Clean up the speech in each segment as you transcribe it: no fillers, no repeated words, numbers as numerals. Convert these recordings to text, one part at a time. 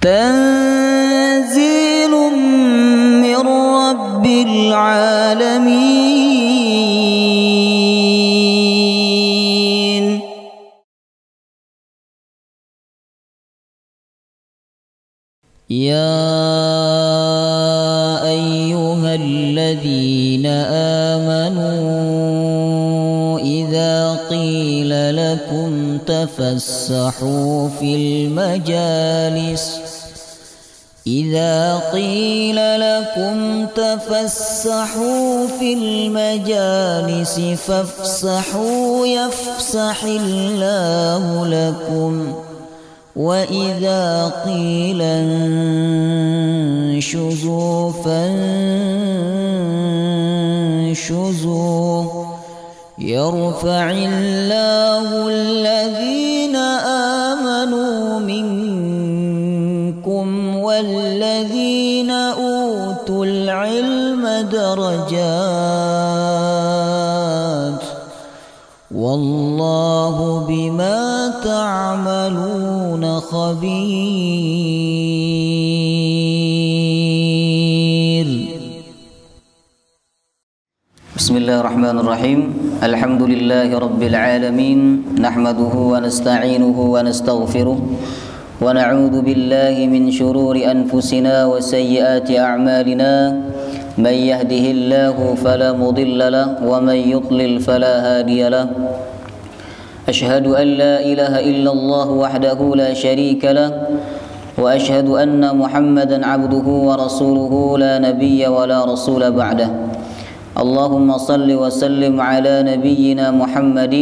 تنزيل من رب العالمين. يا أيها الذين آمنوا إذا قيل لكم تفسحوا في المجالس فافسحوا يفسح الله لكم وإذا قيل انشزوا فانشزوا يرفع الله الذين آمنوا منكم والذين أوتوا العلم درجات والله بما تعملون خبير. بسم الله الرحمن الرحيم. الحمد لله رب العالمين، نحمده ونستعينه ونستغفره ونعوذ بالله من شرور أنفسنا وسيئات أعمالنا، من يهده الله فلا مضل له ومن يضلل فلا هادي له. أشهد أن لا إله إلا الله وحده لا شريك له وأشهد أن محمدا عبده ورسوله لا نبي ولا رسول بعده. اللهم صل وسلم على نبينا محمد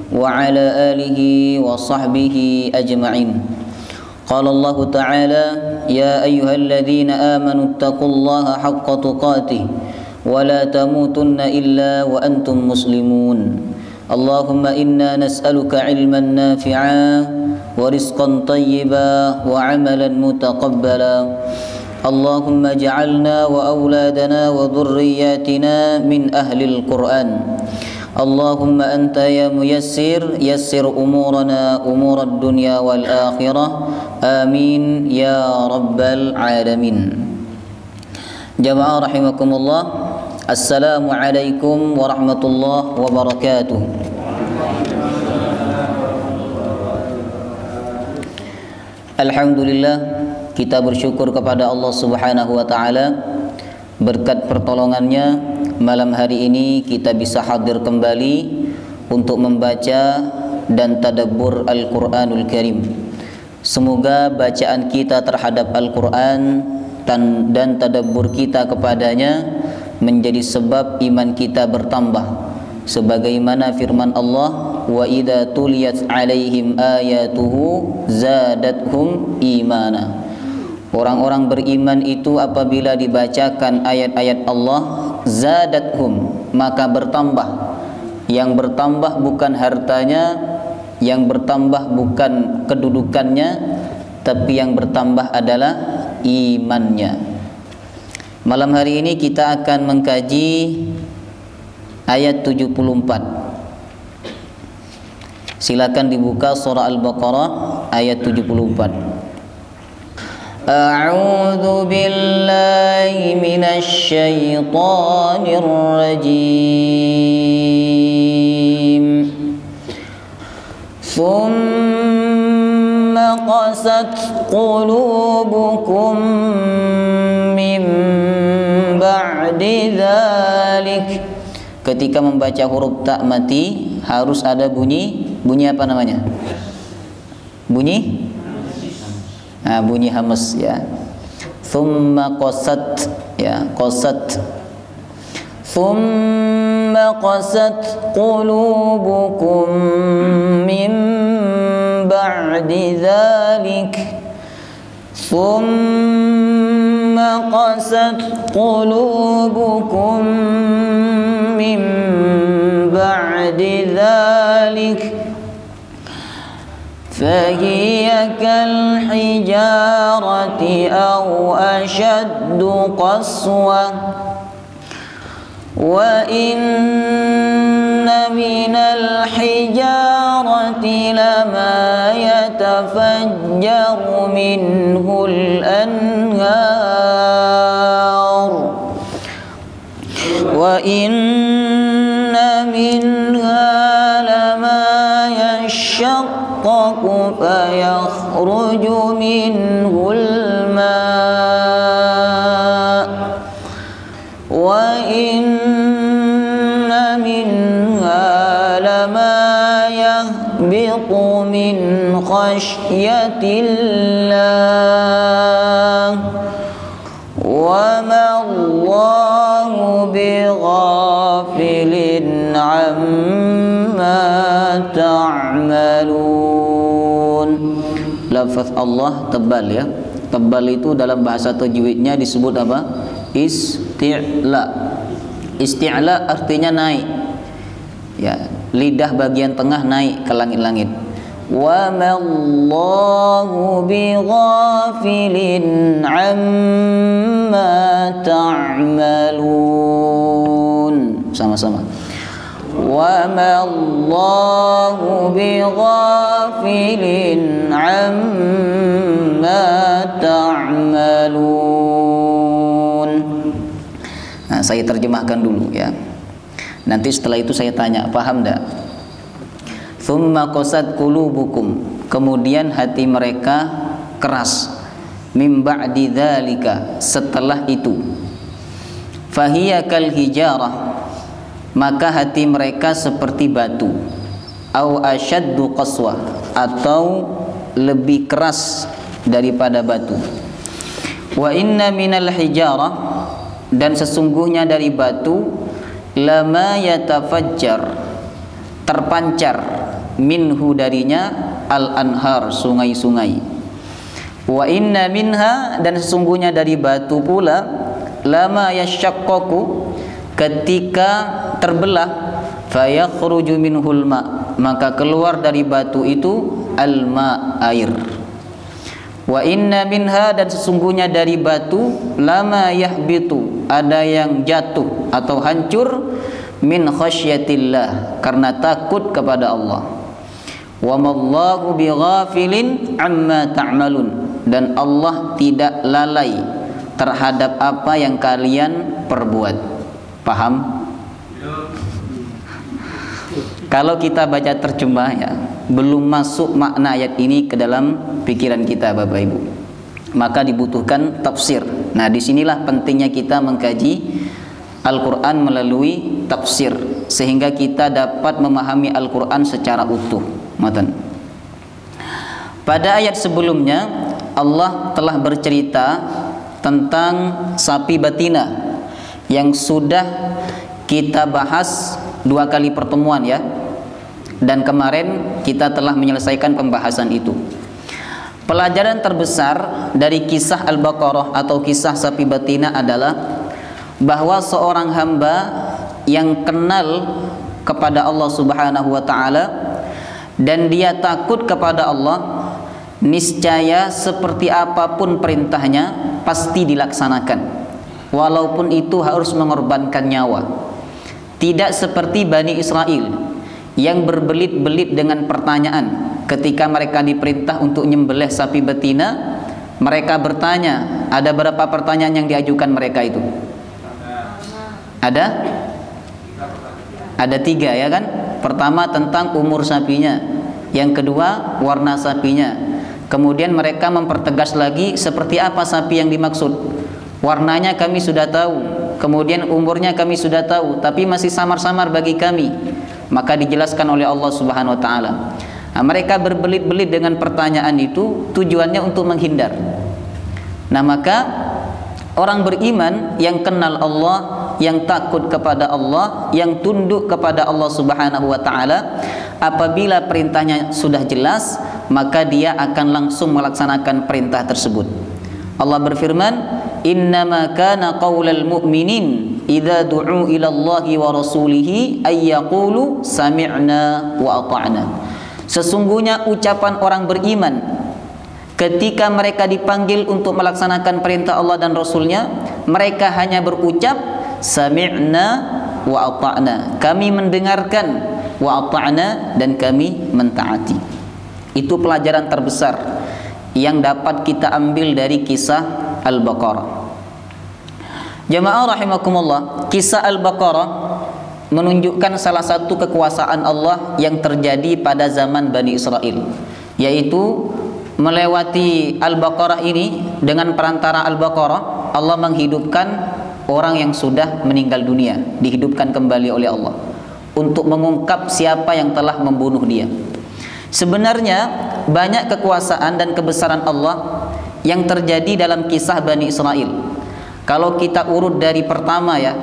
وعلى آله وصحبه أجمعين. قال الله تعالى: يا أيها الذين آمنوا اتقوا الله حق تقاته ولا تموتن إلا وأنتم مسلمون. اللهم إنا نسألك علما نافعا ورزقا طيبا وعملا متقبلا. اللهم اجعلنا وأولادنا وذرياتنا من أهل القرآن. اللهم أنت يا ميسر يسر أمورنا أمور الدنيا والآخرة، آمين يا رب العالمين. جماعة رحمكم الله، السلام عليكم ورحمة الله وبركاته. Alhamdulillah, kita bersyukur kepada Allah Subhanahu wa taala. Berkat pertolongannya, malam hari ini kita bisa hadir kembali untuk membaca dan tadabbur Al-Qur'anul Karim. Semoga bacaan kita terhadap Al-Qur'an dan tadabbur kita kepadanya menjadi sebab iman kita bertambah. Sebagaimana firman Allah, wa idza tuliyat alaihim ayatuhu zadathum imana. Orang-orang beriman itu apabila dibacakan ayat-ayat Allah, zadathum, maka bertambah. Yang bertambah bukan hartanya, yang bertambah bukan kedudukannya, tapi yang bertambah adalah imannya. Malam hari ini kita akan mengkaji ayat 74. Silakan dibuka surah Al-Baqarah ayat 74. A'udzu billahi minasy syaithanir rajim. Tsumma qasat qulubukum min ba'di dzalik. Ketika membaca huruf ta mati harus ada bunyi apa namanya? Bunyi hamas ya. Thumma qasat ya, qasat. Thumma qasat qulubukum min ba'di dzalik. Thumma qasat qulubukum min ba'di dzalik. فهي كالحجارة أو أشد قسوة وإن minal hijarati lama yatafajjaru minhul anhar wa inna minha lama yashaqqaqu fayakhruju minhul ma' wa inna minha lama yahbiqu min khashyatillah wa ma Allahu bighafilin amma ta'malun. Lafaz Allah tebal ya. Tebal itu dalam bahasa tajwidnya disebut apa? Isti'la. Isti'la artinya naik. Ya, lidah bagian tengah naik ke langit-langit. Wa ma Allahu bighafilin amma ta'malun. Sama-sama. Wa ma Allahu bighafilin amma ta'malun. Nah, saya terjemahkan dulu ya. Nanti setelah itu saya tanya, paham enggak? Tsumma qasat qulubukum, kemudian hati mereka keras. Mim ba'di dzalika, setelah itu. Fahiya kal hijarah, maka hati mereka seperti batu. Au asyaddu qaswah, atau lebih keras daripada batu. Wa inna minal hijarah, dan sesungguhnya dari batu, lama yatafajjar, terpancar, minhu darinya, al-anhar, sungai-sungai. Wa inna minha, dan sesungguhnya dari batu pula, lama yashaqqaqu, ketika terbelah, fayakhruju minhul ma, maka keluar dari batu itu al-ma, air. Wa inna minha, dan sesungguhnya dari batu, lama yahbitu, ada yang jatuh atau hancur, min khasyatillah, karena takut kepada Allah. Wa mallahu bighafilin amma ta'malun, dan Allah tidak lalai terhadap apa yang kalian perbuat. Paham? Kalau kita baca terjemah ya, belum masuk makna ayat ini ke dalam pikiran kita Bapak Ibu, maka dibutuhkan tafsir. Nah, disinilah pentingnya kita mengkaji Al-Quran melalui tafsir, sehingga kita dapat memahami Al-Quran secara utuh. Pada ayat sebelumnya Allah telah bercerita tentang sapi betina yang sudah kita bahas 2 kali pertemuan ya, dan kemarin kita telah menyelesaikan pembahasan itu. Pelajaran terbesar dari kisah Al-Baqarah atau kisah sapi betina adalah bahwa seorang hamba yang kenal kepada Allah Subhanahu wa taala dan dia takut kepada Allah, niscaya seperti apapun perintahnya pasti dilaksanakan, walaupun itu harus mengorbankan nyawa. Tidak seperti Bani Israel yang berbelit-belit dengan pertanyaan ketika mereka diperintah untuk nyembelih sapi betina. Mereka bertanya, ada berapa pertanyaan yang diajukan mereka itu? Ada 3 ya kan? Pertama tentang umur sapinya, yang kedua warna sapinya. Kemudian mereka mempertegas lagi seperti apa sapi yang dimaksud. Warnanya kami sudah tahu, kemudian umurnya kami sudah tahu, tapi masih samar-samar bagi kami. Maka dijelaskan oleh Allah Subhanahu wa taala. Nah, mereka berbelit-belit dengan pertanyaan itu tujuannya untuk menghindar. Nah, maka orang beriman yang kenal Allah, yang takut kepada Allah, yang tunduk kepada Allah Subhanahu wa taala, apabila perintahnya sudah jelas, maka dia akan langsung melaksanakan perintah tersebut. Allah berfirman, "Innama kana qaulal mu'minin idza du'u ila Allahi wa rasulihi ay yaqulu sami'na wa ata'na." Sesungguhnya ucapan orang beriman ketika mereka dipanggil untuk melaksanakan perintah Allah dan Rasulnya, mereka hanya berucap sami'na wa ata'na, kami mendengarkan wa ata'na, dan kami mentaati. Itu pelajaran terbesar yang dapat kita ambil dari kisah Al-Baqarah. Jamaah rahimakumullah, kisah Al-Baqarah menunjukkan salah satu kekuasaan Allah yang terjadi pada zaman Bani Israel, yaitu melewati Al-Baqarah ini. Dengan perantara Al-Baqarah, Allah menghidupkan orang yang sudah meninggal dunia, dihidupkan kembali oleh Allah untuk mengungkap siapa yang telah membunuh dia. Sebenarnya banyak kekuasaan dan kebesaran Allah yang terjadi dalam kisah Bani Israel. Kalau kita urut dari pertama ya,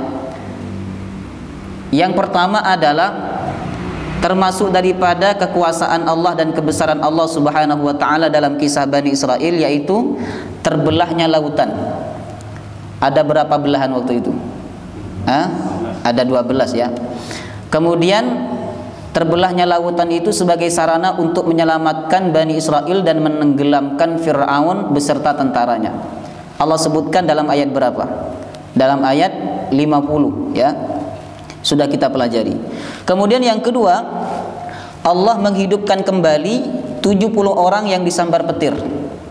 yang pertama adalah termasuk daripada kekuasaan Allah dan kebesaran Allah Subhanahu wa taala dalam kisah Bani Israel, yaitu terbelahnya lautan. Ada berapa belahan waktu itu? Ada 12 ya. Kemudian terbelahnya lautan itu sebagai sarana untuk menyelamatkan Bani Israel dan menenggelamkan Fir'aun beserta tentaranya. Allah sebutkan dalam ayat berapa? Dalam ayat 50 ya. Sudah kita pelajari. Kemudian yang kedua, Allah menghidupkan kembali 70 orang yang disambar petir.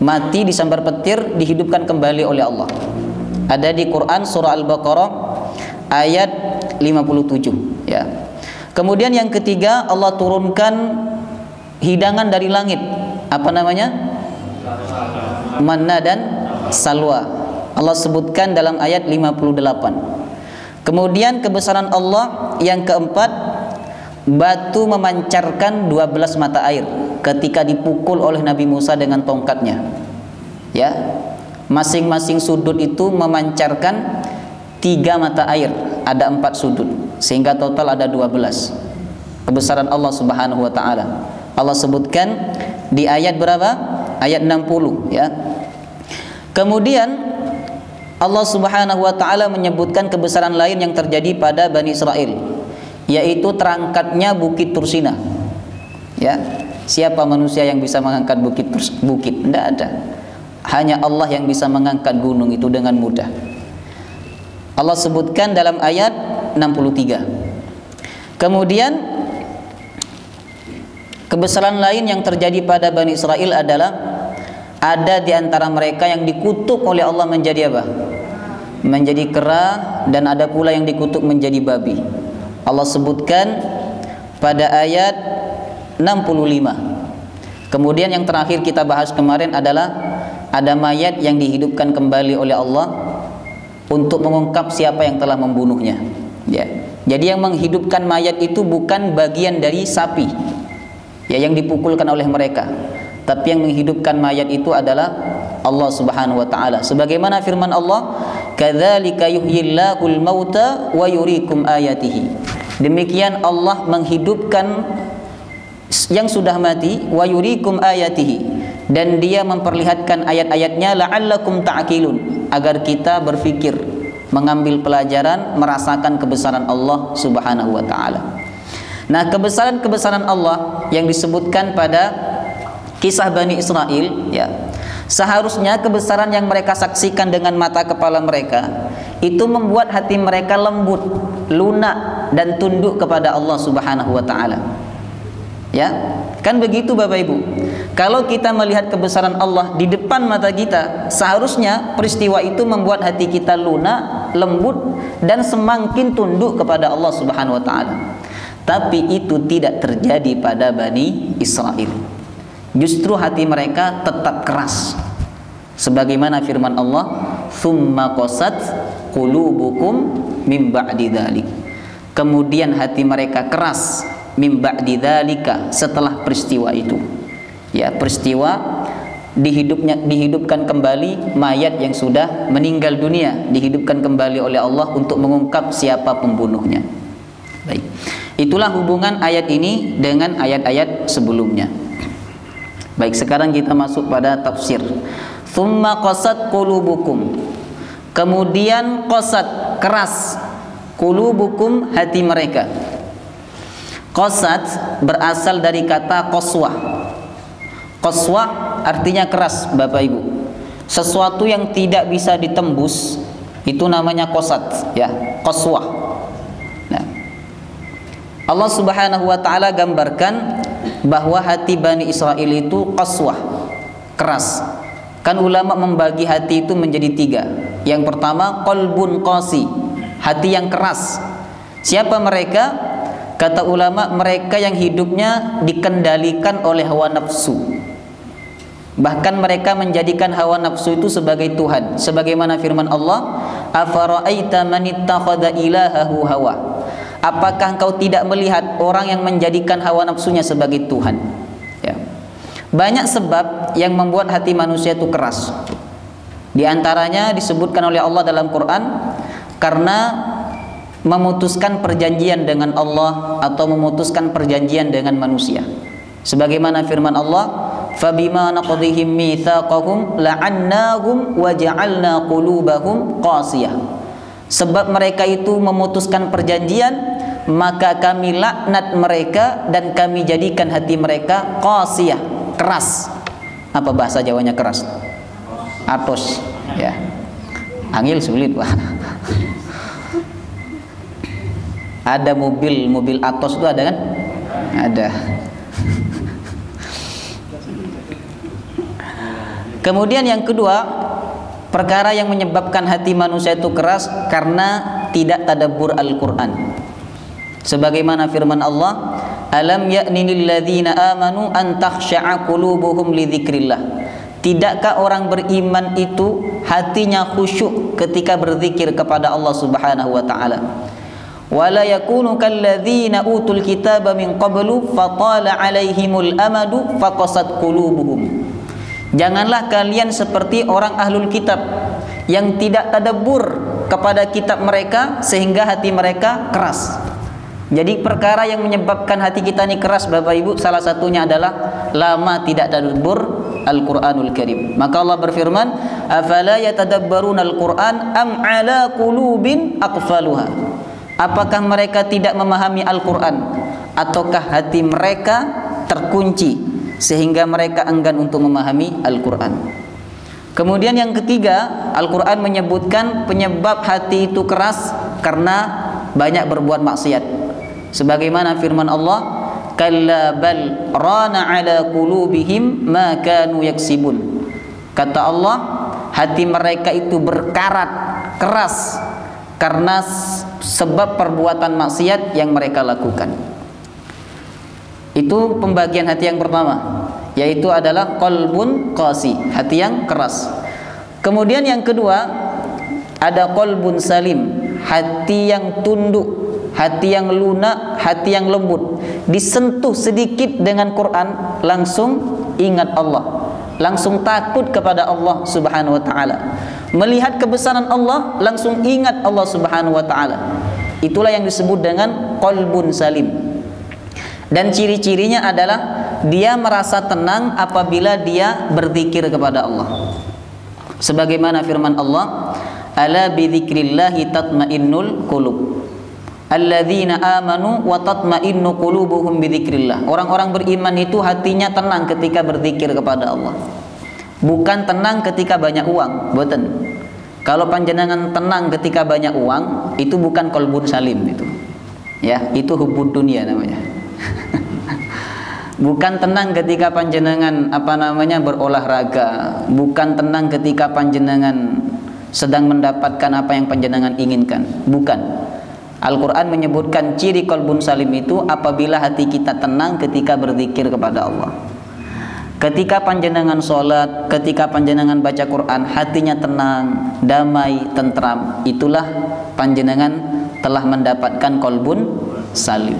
Mati disambar petir, dihidupkan kembali oleh Allah. Ada di Quran surah Al-Baqarah ayat 57 ya. Kemudian yang ketiga, Allah turunkan hidangan dari langit. Apa namanya? Manna dan salwa. Allah sebutkan dalam ayat 58. Kemudian kebesaran Allah yang keempat, batu memancarkan 12 mata air ketika dipukul oleh Nabi Musa dengan tongkatnya. Ya. Masing-masing sudut itu memancarkan 3 mata air, ada 4 sudut, sehingga total ada 12. Kebesaran Allah Subhanahu wa taala. Allah sebutkan di ayat berapa? Ayat 60 ya. Kemudian Allah Subhanahu wa taala menyebutkan kebesaran lain yang terjadi pada Bani Israel, yaitu terangkatnya bukit Tursina. Ya. Siapa manusia yang bisa mengangkat bukit? Tidak ada. Hanya Allah yang bisa mengangkat gunung itu dengan mudah. Allah sebutkan dalam ayat 63. Kemudian kebesaran lain yang terjadi pada Bani Israel adalah ada di antara mereka yang dikutuk oleh Allah menjadi apa? Menjadi kera, dan ada pula yang dikutuk menjadi babi. Allah sebutkan pada ayat 65. Kemudian yang terakhir kita bahas kemarin adalah ada mayat yang dihidupkan kembali oleh Allah untuk mengungkap siapa yang telah membunuhnya. Ya. Jadi yang menghidupkan mayat itu bukan bagian dari sapi ya yang dipukulkan oleh mereka, tapi yang menghidupkan mayat itu adalah Allah Subhanahu wa taala. Sebagaimana firman Allah, "Kadzalika yuhyillahul mauta wa yuriikum ayatihi." Demikian Allah menghidupkan yang sudah mati, wa yuriikum ayatihi, dan dia memperlihatkan ayat-ayatnya, la'allakum ta'qilun, agar kita berfikir, mengambil pelajaran, merasakan kebesaran Allah Subhanahu wa taala. Nah, kebesaran-kebesaran Allah yang disebutkan pada kisah Bani Israel ya, seharusnya kebesaran yang mereka saksikan dengan mata kepala mereka itu membuat hati mereka lembut, lunak, dan tunduk kepada Allah Subhanahu wa taala. Ya, kan begitu Bapak Ibu. Kalau kita melihat kebesaran Allah di depan mata kita, seharusnya peristiwa itu membuat hati kita lunak, lembut, dan semakin tunduk kepada Allah Subhanahu wa taala. Tapi itu tidak terjadi pada Bani Israel. Justru hati mereka tetap keras. Sebagaimana firman Allah, "Tsumma qasat qulubukum mim ba'di dzalik." Kemudian hati mereka keras mim ba'di dzalika, setelah peristiwa itu. Ya, peristiwa dihidupkan kembali mayat yang sudah meninggal dunia, dihidupkan kembali oleh Allah untuk mengungkap siapa pembunuhnya. Baik. Itulah hubungan ayat ini dengan ayat-ayat sebelumnya. Baik, sekarang kita masuk pada tafsir. Tsumma qasat qulubukum. Kemudian qasat, keras, qulubukum, hati mereka. Qasat berasal dari kata qaswah. Qaswah artinya keras, Bapak Ibu. Sesuatu yang tidak bisa ditembus itu namanya qasat, ya, qaswah. Nah, Allah Subhanahu wa taala gambarkan bahwa hati Bani Israel itu qaswah, keras. Kan ulama membagi hati itu menjadi 3. Yang pertama qalbun qasi, hati yang keras. Siapa mereka? Kata ulama, mereka yang hidupnya dikendalikan oleh hawa nafsu. Bahkan mereka menjadikan hawa nafsu itu sebagai Tuhan. Sebagaimana firman Allah, "Afara'aita man ittakhadha ilahahu hawa." Apakah engkau tidak melihat orang yang menjadikan hawa nafsunya sebagai Tuhan? Ya. Banyak sebab yang membuat hati manusia itu keras. Di antaranya disebutkan oleh Allah dalam Quran, karena memutuskan perjanjian dengan Allah atau memutuskan perjanjian dengan manusia. Sebagaimana firman Allah, "Fabima naqdihim mitsaqahum la'annahum wa ja'alna qulubahum qasiyah." Sebab mereka itu memutuskan perjanjian, maka kami laknat mereka dan kami jadikan hati mereka qasiyah, keras. Apa bahasa Jawanya keras? Atos, ya. Angil sulit, Pak. Ada mobil Atos itu ada kan? Ada. Kemudian yang kedua, perkara yang menyebabkan hati manusia itu keras karena tidak tadabbur Al-Qur'an. Sebagaimana firman Allah, "Alam ya'ni lil ladzina amanu an takhsha'a qulubuhum li dzikrillah." Tidakkah orang beriman itu hatinya khusyuk ketika berzikir kepada Allah Subhanahu wa taala? Wala yakunu kalladzina utul kitaba min qablu fatala alaihimul amadu faqasat qulubuhum. Janganlah kalian seperti orang ahlul kitab yang tidak tadabbur kepada kitab mereka sehingga hati mereka keras. Jadi perkara yang menyebabkan hati kita ini keras, Bapak Ibu, salah satunya adalah lama tidak tadabbur Al-Qur'anul Karim. Maka Allah berfirman, "Afala yatadabbaruna al-Qur'an am 'ala qulubin aqfaluha?" Apakah mereka tidak memahami Al-Quran, ataukah hati mereka terkunci sehingga mereka enggan untuk memahami Al-Quran? Kemudian yang ketiga, Al-Quran menyebutkan penyebab hati itu keras karena banyak berbuat maksiat. Sebagaimana firman Allah, "Kalla bal rana ala qulubihim ma kanu yaksibun." Kata Allah, hati mereka itu berkarat, keras karena sebab perbuatan maksiat yang mereka lakukan. Itu pembagian hati yang pertama, yaitu adalah qalbun qasi, hati yang keras. Kemudian yang kedua, ada qalbun salim, hati yang tunduk, hati yang lunak, hati yang lembut. Disentuh sedikit dengan Quran, langsung ingat Allah, langsung takut kepada Allah Subhanahu wa taala. Melihat kebesaran Allah, langsung ingat Allah Subhanahu wa taala. Itulah yang disebut dengan qalbun salim. Dan ciri-cirinya adalah dia merasa tenang apabila dia berzikir kepada Allah. Sebagaimana firman Allah, "Ala bidzikrillahi tatmainnul qulub." Alladzina amanu wa tatmainnu qulubuhum bidzikrillah. Orang-orang beriman itu hatinya tenang ketika berzikir kepada Allah. Bukan tenang ketika banyak uang, boten. Kalau panjenengan tenang ketika banyak uang, itu bukan qalbun salim itu. Ya, itu hubbud dunia namanya. Bukan tenang ketika panjenengan berolahraga, bukan tenang ketika panjenengan sedang mendapatkan apa yang panjenengan inginkan, bukan. Al-Quran menyebutkan ciri qalbun salim itu apabila hati kita tenang ketika berzikir kepada Allah. Ketika panjenengan sholat, ketika panjenengan baca Quran, hatinya tenang, damai, tentram, itulah panjenengan telah mendapatkan qalbun salim.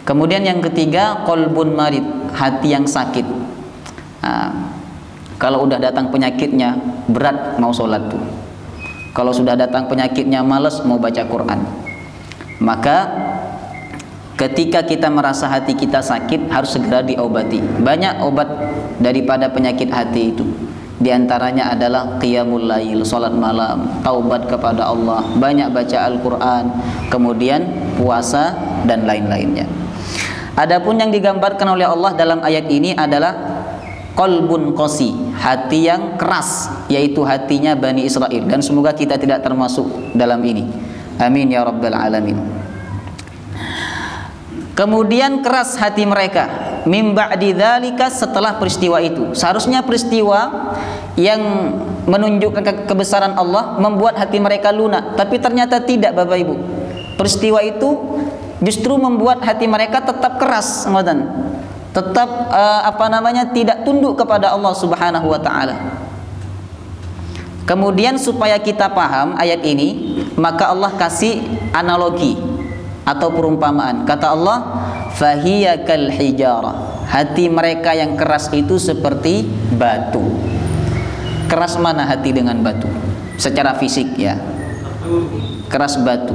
Kemudian yang ketiga, qalbun marid, hati yang sakit. Kalau udah datang penyakitnya, berat mau sholat tuh. Kalau sudah datang penyakitnya, malas mau baca Quran. Maka ketika kita merasa hati kita sakit, harus segera diobati. Banyak obat daripada penyakit hati itu. Di antaranya adalah qiyamul lail, salat malam, taubat kepada Allah, banyak baca Al-Quran, kemudian puasa dan lain-lainnya. Adapun yang digambarkan oleh Allah dalam ayat ini adalah qalbun qasi, hati yang keras, yaitu hatinya Bani Israel. Dan semoga kita tidak termasuk dalam ini. Amin ya rabbal alamin. Kemudian keras hati mereka mim ba'di dzalika, setelah peristiwa itu. Seharusnya peristiwa yang menunjukkan kebesaran Allah membuat hati mereka lunak, tapi ternyata tidak, Bapak Ibu. Peristiwa itu justru membuat hati mereka tetap keras, tetap tidak tunduk kepada Allah Subhanahu wa taala. Kemudian supaya kita paham ayat ini, maka Allah kasih analogi atau perumpamaan. Kata Allah, fahiya kal hijarah, hati mereka yang keras itu seperti batu. Keras mana hati dengan batu? Secara fisik ya, keras batu.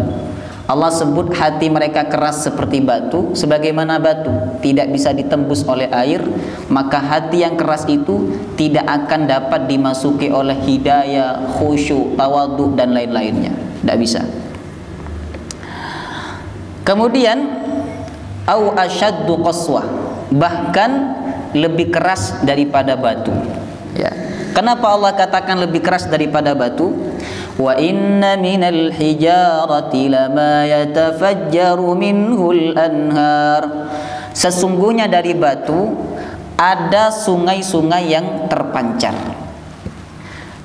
Allah sebut hati mereka keras seperti batu. Sebagaimana batu tidak bisa ditembus oleh air, maka hati yang keras itu tidak akan dapat dimasuki oleh hidayah, khusyuk, tawadhu dan lain-lainnya. Tidak bisa. Kemudian au asyaddu qaswah, bahkan lebih keras daripada batu ya. Kenapa Allah katakan lebih keras daripada batu? Wa inna minal hijarati lama yatafajjaru minhul anhar, sesungguhnya dari batu ada sungai-sungai yang terpancar.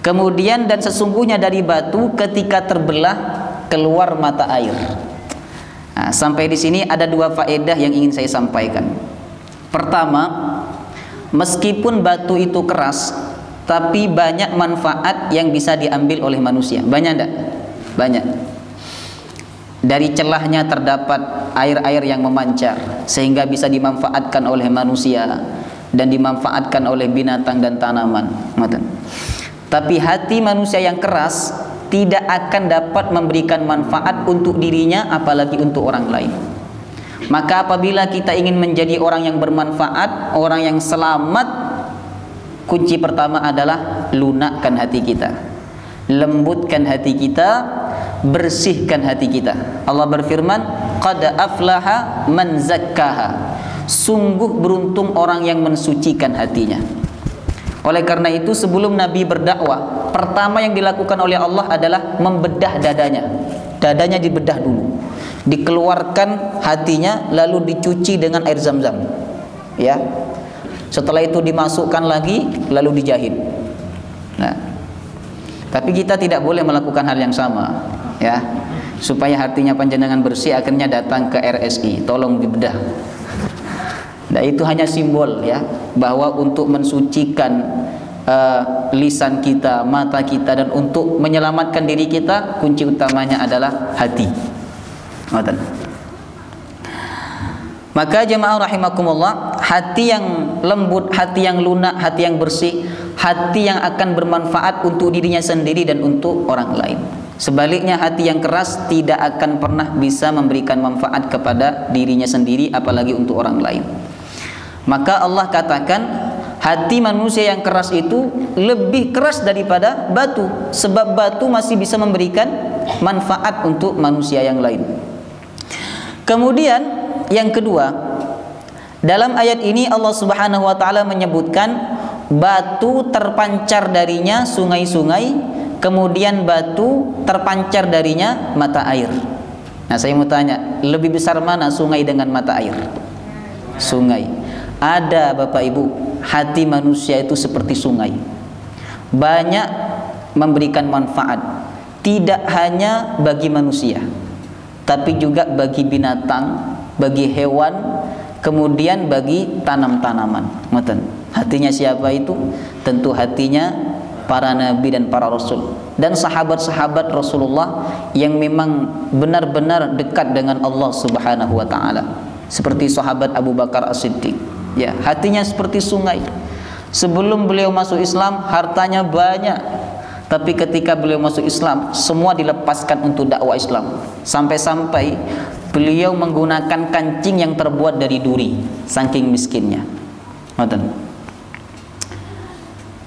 Kemudian dan sesungguhnya dari batu ketika terbelah keluar mata air. Nah, sampai di sini ada dua faedah yang ingin saya sampaikan. Pertama, meskipun batu itu keras, tapi banyak manfaat yang bisa diambil oleh manusia. Banyak enggak? Banyak. Dari celahnya terdapat air-air yang memancar sehingga bisa dimanfaatkan oleh manusia dan dimanfaatkan oleh binatang dan tanaman. Tapi hati manusia yang keras tidak akan dapat memberikan manfaat untuk dirinya, apalagi untuk orang lain. Maka apabila kita ingin menjadi orang yang bermanfaat, orang yang selamat, kunci pertama adalah lunakkan hati kita, lembutkan hati kita, bersihkan hati kita. Allah berfirman, qad aflaha man zakkaha, sungguh beruntung orang yang mensucikan hatinya. Oleh karena itu sebelum Nabi berdakwah, pertama yang dilakukan oleh Allah adalah membedah dadanya. Dadanya dibedah dulu, dikeluarkan hatinya, lalu dicuci dengan air zam-zam ya. Setelah itu dimasukkan lagi, lalu dijahit. Nah, tapi kita tidak boleh melakukan hal yang sama ya. Supaya hatinya panjenengan bersih, akhirnya datang ke RSI, tolong dibedah. Nah, itu hanya simbol ya, bahwa untuk mensucikan lisan kita, mata kita, dan untuk menyelamatkan diri kita, kunci utamanya adalah hati. Maka jemaah rahimakumullah, hati yang lembut, hati yang lunak, hati yang bersih, hati yang akan bermanfaat untuk dirinya sendiri dan untuk orang lain. Sebaliknya hati yang keras tidak akan pernah bisa memberikan manfaat kepada dirinya sendiri, apalagi untuk orang lain. Maka Allah katakan hati manusia yang keras itu lebih keras daripada batu, sebab batu masih bisa memberikan manfaat untuk manusia yang lain. Kemudian yang kedua, dalam ayat ini Allah Subhanahu wa taala menyebutkan batu terpancar darinya sungai-sungai, kemudian batu terpancar darinya mata air. Nah, saya mau tanya, lebih besar mana sungai dengan mata air? Sungai. Ada Bapak Ibu, hati manusia itu seperti sungai, banyak memberikan manfaat, tidak hanya bagi manusia, tapi juga bagi binatang, bagi hewan, kemudian bagi tanam-tanaman. Hatinya siapa itu? Tentu hatinya para nabi dan para rasul dan sahabat-sahabat Rasulullah yang memang benar-benar dekat dengan Allah Subhanahu wa taala. Seperti sahabat Abu Bakar As-Siddiq. Ya, hatinya seperti sungai. Sebelum beliau masuk Islam, hartanya banyak. Tapi ketika beliau masuk Islam, semua dilepaskan untuk dakwah Islam. Sampai-sampai beliau menggunakan kancing yang terbuat dari duri, saking miskinnya.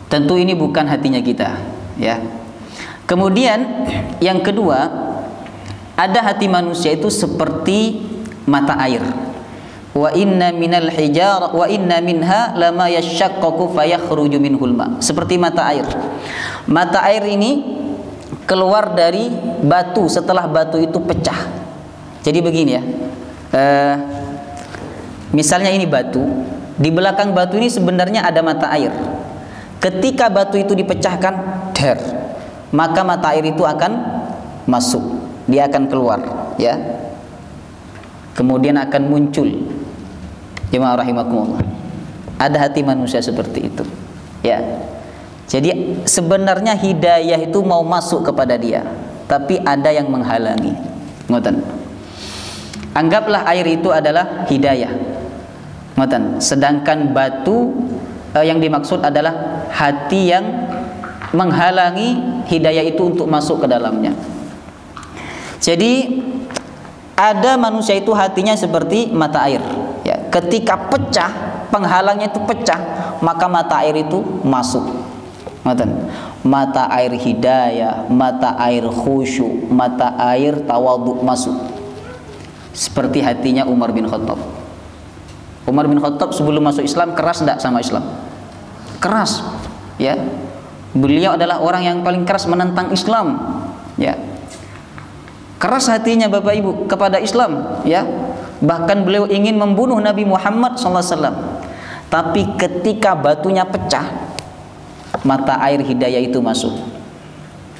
Tentu ini bukan hatinya kita, ya. Kemudian yang kedua, ada hati manusia itu seperti mata air. Wa inna minal hijar wa inna minha lama yashaqqaqu fayakhruju minhul ma. Seperti mata air. Mata air ini keluar dari batu setelah batu itu pecah. Jadi begini ya. Misalnya ini batu, di belakang batu ini sebenarnya ada mata air. Ketika batu itu dipecahkan, der, maka mata air itu akan masuk, dia akan keluar, ya. Kemudian akan muncul. Jemaah rahimakumullah. Ada hati manusia seperti itu, ya. Jadi sebenarnya hidayah itu mau masuk kepada dia, tapi ada yang menghalangi. Ngoten. Anggaplah air itu adalah hidayah. Ngoten. Sedangkan batu yang dimaksud adalah hati yang menghalangi hidayah itu untuk masuk ke dalamnya. Jadi ada manusia itu hatinya seperti mata air, ya. Ketika pecah, penghalangnya itu pecah, maka mata air itu masuk. Ngoten. Mata air hidayah, mata air khusyuk, mata air tawadhu masuk. Seperti hatinya Umar bin Khattab. Umar bin Khattab sebelum masuk Islam keras enggak sama Islam? Keras, ya. Beliau adalah orang yang paling keras menentang Islam, ya. Keras hatinya Bapak Ibu kepada Islam, ya. Bahkan beliau ingin membunuh Nabi Muhammad SAW. Tapi ketika batunya pecah, mata air hidayah itu masuk.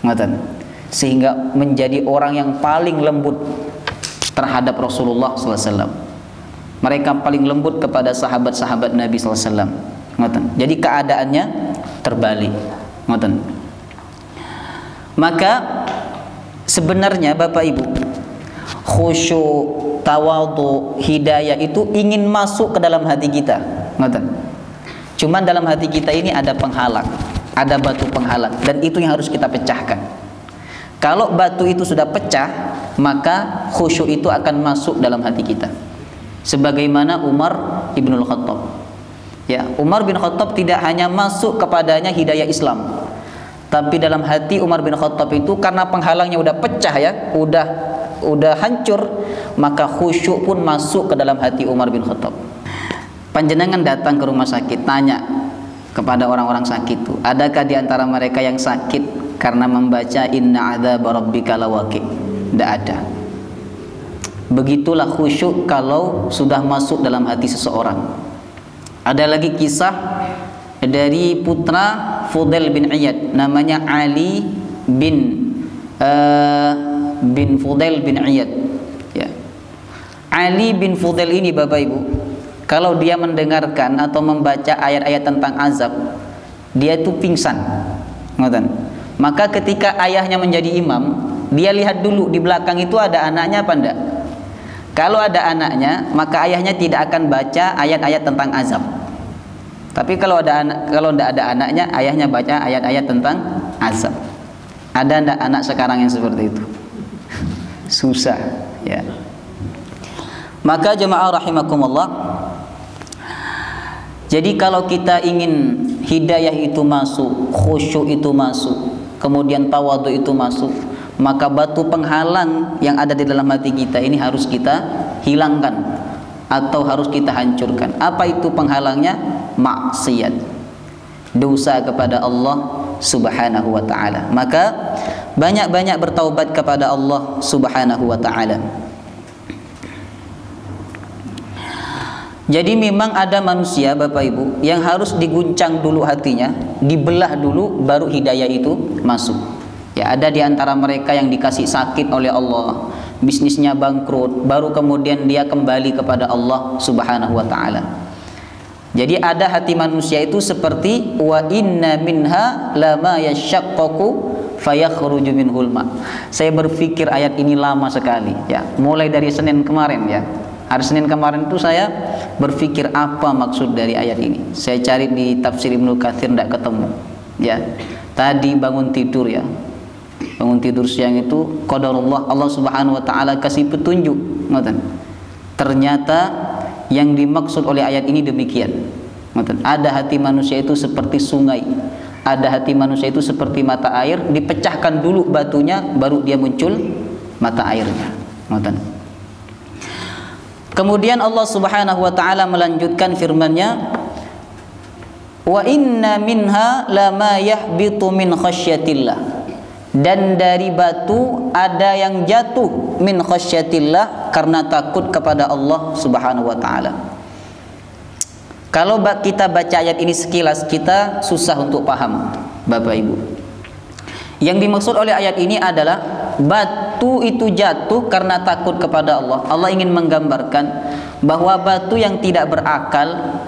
Ngoten. Sehingga menjadi orang yang paling lembut terhadap Rasulullah SAW. Mereka paling lembut kepada sahabat-sahabat Nabi SAW. Ngoten. Jadi keadaannya terbalik. Ngoten. Maka sebenarnya Bapak Ibu, khusyuk, tawadhu, hidayah itu ingin masuk ke dalam hati kita. Ngoten. Cuman dalam hati kita ini ada penghalang, ada batu penghalang, dan itu yang harus kita pecahkan. Kalau batu itu sudah pecah, maka khusyuk itu akan masuk dalam hati kita. Sebagaimana Umar ibnul Khattab. Ya, Umar bin Khattab tidak hanya masuk kepadanya hidayah Islam, tapi dalam hati Umar bin Khattab itu karena penghalangnya udah pecah, ya, udah hancur, maka khusyuk pun masuk ke dalam hati Umar bin Khattab. Panjenengan datang ke rumah sakit, tanya kepada orang-orang sakit itu, adakah di antara mereka yang sakit karena membaca inna adzab rabbika lawaqi? Tidak ada. Begitulah khusyuk kalau sudah masuk dalam hati seseorang. Ada lagi kisah dari putra Fudail bin Iyad, namanya Ali bin Fudail bin Iyad, ya. Ali bin Fudail ini Bapak Ibu, kalau dia mendengarkan atau membaca ayat-ayat tentang azab, dia itu pingsan. Ngoten. Maka ketika ayahnya menjadi imam, dia lihat dulu di belakang itu ada anaknya apa enggak. Kalau ada anaknya, maka ayahnya tidak akan baca ayat-ayat tentang azab. Tapi kalau tidak ada anaknya, ayahnya baca ayat-ayat tentang azab. Ada enggak anak sekarang yang seperti itu? Susah, ya. Maka jemaah rahimakumullah, jadi kalau kita ingin hidayah itu masuk, khusyuk itu masuk, kemudian tawadhu itu masuk, maka batu penghalang yang ada di dalam hati kita ini harus kita hilangkan atau harus kita hancurkan. Apa itu penghalangnya? Maksiat, dosa kepada Allah Subhanahu wa ta'ala. Maka banyak-banyak bertaubat kepada Allah Subhanahu wa ta'ala. Jadi memang ada manusia Bapak Ibu yang harus diguncang dulu hatinya, dibelah dulu, baru hidayah itu masuk. Ya, ada di antara mereka yang dikasih sakit oleh Allah, bisnisnya bangkrut, baru kemudian dia kembali kepada Allah Subhanahu wa ta'ala. Jadi ada hati manusia itu seperti wa inna minha lama yashaqqaqu fayakhruju minhul ma. Saya berpikir ayat ini lama sekali, ya. Mulai dari Senin kemarin, ya. Hari Senin kemarin itu saya berpikir apa maksud dari ayat ini. Saya cari di tafsir Ibnu Katsir tidak ketemu, ya. Tadi bangun tidur, ya. Bangun tidur siang itu qadarullah, Allah Subhanahu wa ta'ala kasih petunjuk. Ngoten. Ternyata yang dimaksud oleh ayat ini demikian. Ngoten. Ada hati manusia itu seperti sungai, ada hati manusia itu seperti mata air, dipecahkan dulu batunya baru dia muncul mata airnya. Ngoten. Kemudian Allah Subhanahu wa ta'ala melanjutkan firman-Nya, wa inna minha lama yahbitu min khasyatillah. Dan dari batu ada yang jatuh min khasyatillah, karena takut kepada Allah Subhanahu wa ta'ala. Kalau kita baca ayat ini sekilas, kita susah untuk paham, Bapak Ibu. Yang dimaksud oleh ayat ini adalah batu itu jatuh karena takut kepada Allah. Allah ingin menggambarkan bahwa batu yang tidak berakal,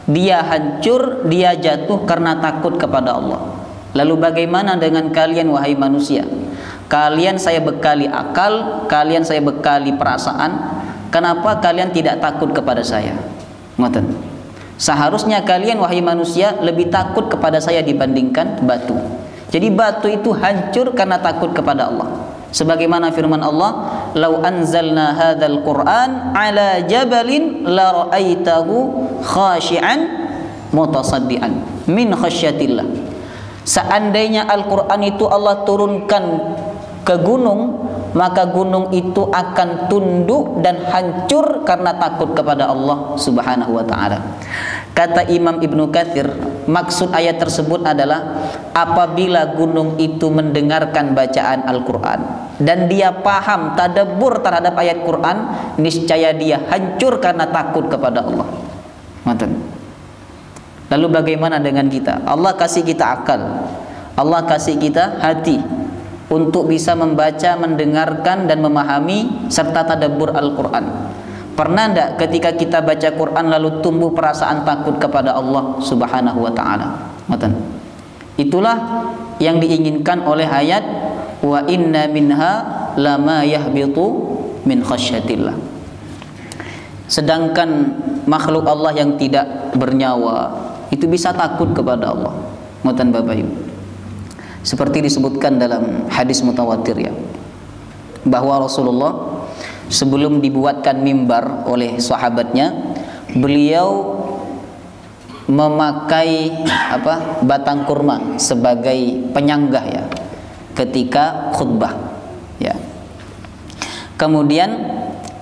dia hancur, dia jatuh karena takut kepada Allah. Lalu bagaimana dengan kalian wahai manusia? Kalian saya bekali akal, kalian saya bekali perasaan. Kenapa kalian tidak takut kepada saya? Ngoten. Seharusnya kalian wahai manusia lebih takut kepada saya dibandingkan batu. Jadi batu itu hancur karena takut kepada Allah. Sebagaimana firman Allah, "Lau anzalna hadzal Qur'an 'ala jabalin la ra'aitahu khashi'an mutasaddian min khasyatillah." Seandainya Al-Qur'an itu Allah turunkan ke gunung, maka gunung itu akan tunduk dan hancur karena takut kepada Allah Subhanahu wa taala. Kata Imam Ibnu Katsir, maksud ayat tersebut adalah apabila gunung itu mendengarkan bacaan Al-Qur'an dan dia paham, tadabbur terhadap ayat Qur'an, niscaya dia hancur karena takut kepada Allah. Lalu bagaimana dengan kita? Allah kasih kita akal, Allah kasih kita hati untuk bisa membaca, mendengarkan dan memahami serta tadabbur Al-Qur'an. Pernah enggak ketika kita baca Quran lalu tumbuh perasaan takut kepada Allah Subhanahu wa taala? Itulah yang diinginkan oleh ayat wa inna minha lama yahbitu min khasyatillah. Sedangkan makhluk Allah yang tidak bernyawa itu bisa takut kepada Allah. Ngoten Bapak Ibu. Seperti disebutkan dalam hadis mutawatir ya, bahwa Rasulullah sebelum dibuatkan mimbar oleh sahabatnya, beliau memakai batang kurma sebagai penyanggah ya ketika khutbah ya. Kemudian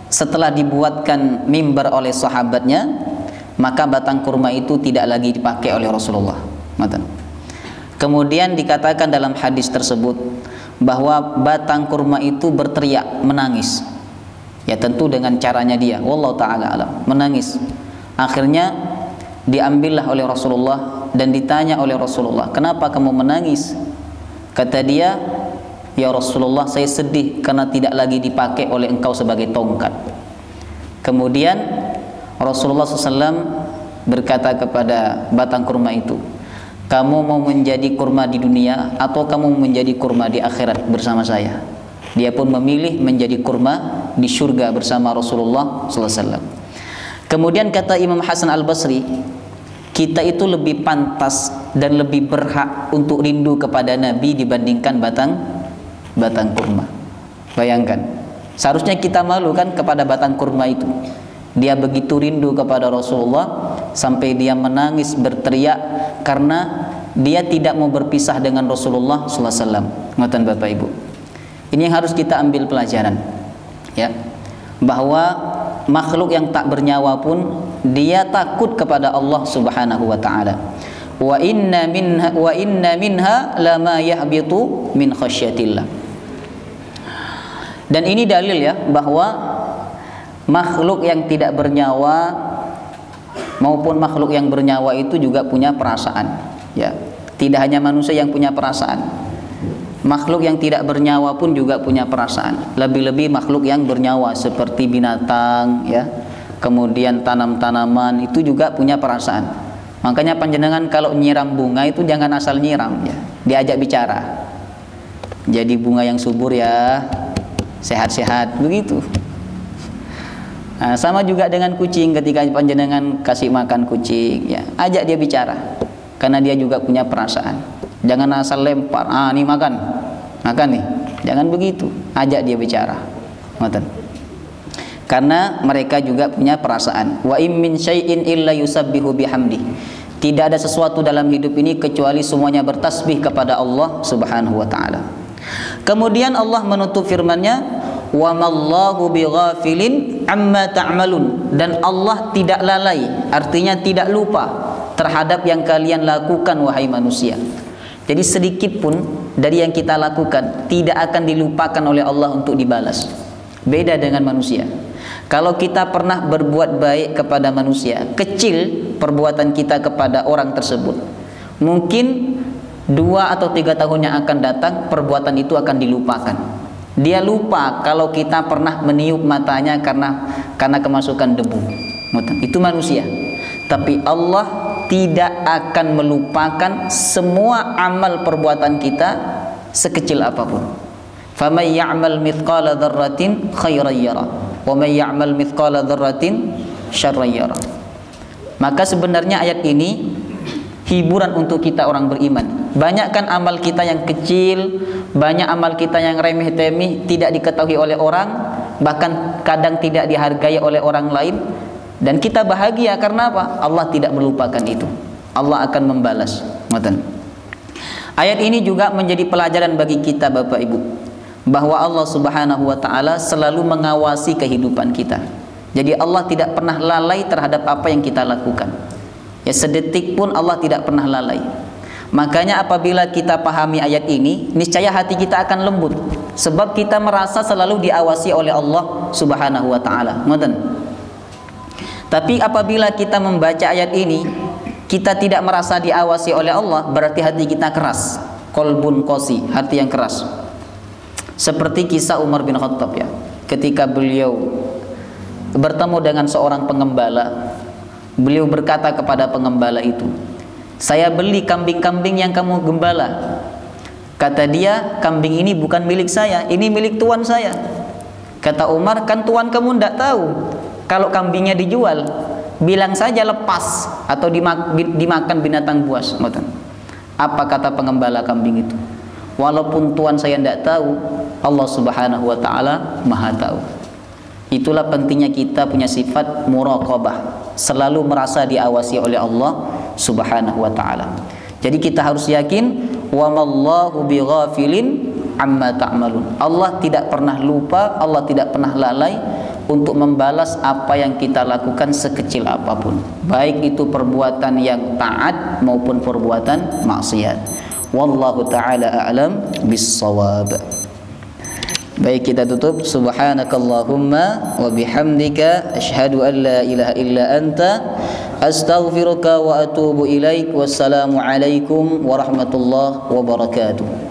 setelah dibuatkan mimbar oleh sahabatnya, maka batang kurma itu tidak lagi dipakai oleh Rasulullah. Kemudian dikatakan dalam hadis tersebut bahwa batang kurma itu berteriak, menangis. Ya tentu dengan caranya dia, wallahu taala alam, menangis. Akhirnya diambillah oleh Rasulullah dan ditanya oleh Rasulullah, "Kenapa kamu menangis?" Kata dia, "Ya Rasulullah, saya sedih karena tidak lagi dipakai oleh engkau sebagai tongkat." Kemudian Rasulullah SAW berkata kepada batang kurma itu, "Kamu mau menjadi kurma di dunia atau kamu menjadi kurma di akhirat bersama saya?" Dia pun memilih menjadi kurma di surga bersama Rasulullah SAW. Kemudian kata Imam Hasan Al-Basri, kita itu lebih pantas dan lebih berhak untuk rindu kepada Nabi dibandingkan batang kurma. Bayangkan, seharusnya kita malu kan kepada batang kurma itu. Dia begitu rindu kepada Rasulullah sampai dia menangis berteriak karena dia tidak mau berpisah dengan Rasulullah SAW. Ngoten Bapak Ibu. Ini yang harus kita ambil pelajaran ya, bahwa makhluk yang tak bernyawa pun dia takut kepada Allah Subhanahu wa taala. Wa inna minha lama yahbitu min khasyatillah. Dan ini dalil ya bahwa makhluk yang tidak bernyawa maupun makhluk yang bernyawa itu juga punya perasaan ya. Tidak hanya manusia yang punya perasaan. Makhluk yang tidak bernyawa pun juga punya perasaan. Lebih-lebih makhluk yang bernyawa seperti binatang ya, kemudian tanam-tanaman itu juga punya perasaan. Makanya panjenengan kalau nyiram bunga itu jangan asal nyiram ya, diajak bicara. Jadi bunga yang subur ya, sehat-sehat begitu. Nah, sama juga dengan kucing, ketika panjenengan kasih makan kucing ya, ajak dia bicara. Karena dia juga punya perasaan. Jangan asal lempar, nih makan nih, jangan begitu, ajak dia bicara. Karena mereka juga punya perasaan. Wa im min syai'in illa yusabbihu bihamdi. Tidak ada sesuatu dalam hidup ini kecuali semuanya bertasbih kepada Allah Subhanahu wa taala. Kemudian Allah menutup firman-Nya, wa mallahu bighafilin amma ta'malun, dan Allah tidak lalai, artinya tidak lupa terhadap yang kalian lakukan wahai manusia. Jadi sedikit pun dari yang kita lakukan tidak akan dilupakan oleh Allah untuk dibalas. Beda dengan manusia. Kalau kita pernah berbuat baik kepada manusia, kecil perbuatan kita kepada orang tersebut, mungkin 2 atau 3 tahun yang akan datang perbuatan itu akan dilupakan. Dia lupa kalau kita pernah meniup matanya karena kemasukan debu. Itu manusia. Tapi Allah tidak akan melupakan semua amal perbuatan kita sekecil apapun. Faman ya'mal mithqala dzarratin khairan yara wa man ya'mal mithqala dzarratin syarran yara. Maka sebenarnya ayat ini hiburan untuk kita orang beriman. Banyakkan amal kita yang kecil, banyak amal kita yang remeh-temeh, tidak diketahui oleh orang, bahkan kadang tidak dihargai oleh orang lain, dan kita bahagia karena apa? Allah tidak melupakan itu. Allah akan membalas. Ayat ini juga menjadi pelajaran bagi kita Bapak Ibu, bahwa Allah Subhanahu wa taala selalu mengawasi kehidupan kita. Jadi Allah tidak pernah lalai terhadap apa yang kita lakukan. Ya, sedetik pun Allah tidak pernah lalai. Makanya apabila kita pahami ayat ini, niscaya hati kita akan lembut, sebab kita merasa selalu diawasi oleh Allah Subhanahu wa taala. Tapi apabila kita membaca ayat ini, kita tidak merasa diawasi oleh Allah, berarti hati kita keras. Qalbun qasi, hati yang keras. Seperti kisah Umar bin Khattab ya, ketika beliau bertemu dengan seorang pengembala, beliau berkata kepada pengembala itu, "Saya beli kambing-kambing yang kamu gembala." Kata dia, "Kambing ini bukan milik saya, ini milik tuan saya." Kata Umar, "Kan tuan kamu tidak tahu kalau kambingnya dijual, bilang saja lepas atau dimakan binatang buas." Apa kata pengembala kambing itu? "Walaupun tuan saya tidak tahu, Allah Subhanahu wa taala Maha tahu." Itulah pentingnya kita punya sifat muraqabah, selalu merasa diawasi oleh Allah Subhanahu wa taala. Jadi kita harus yakin, wa mallahu bighafilin amma ta'malun. Allah tidak pernah lupa, Allah tidak pernah lalai untuk membalas apa yang kita lakukan sekecil apapun, baik itu perbuatan yang taat maupun perbuatan maksiat. Wallahu taala a'lam bis-shawab. Baik, kita tutup. Subhanakallahumma wa bihamdika asyhadu an la ilaha illa anta astaghfiruka wa atubu ilaik. Wassalamu alaikum warahmatullahi wabarakatuh.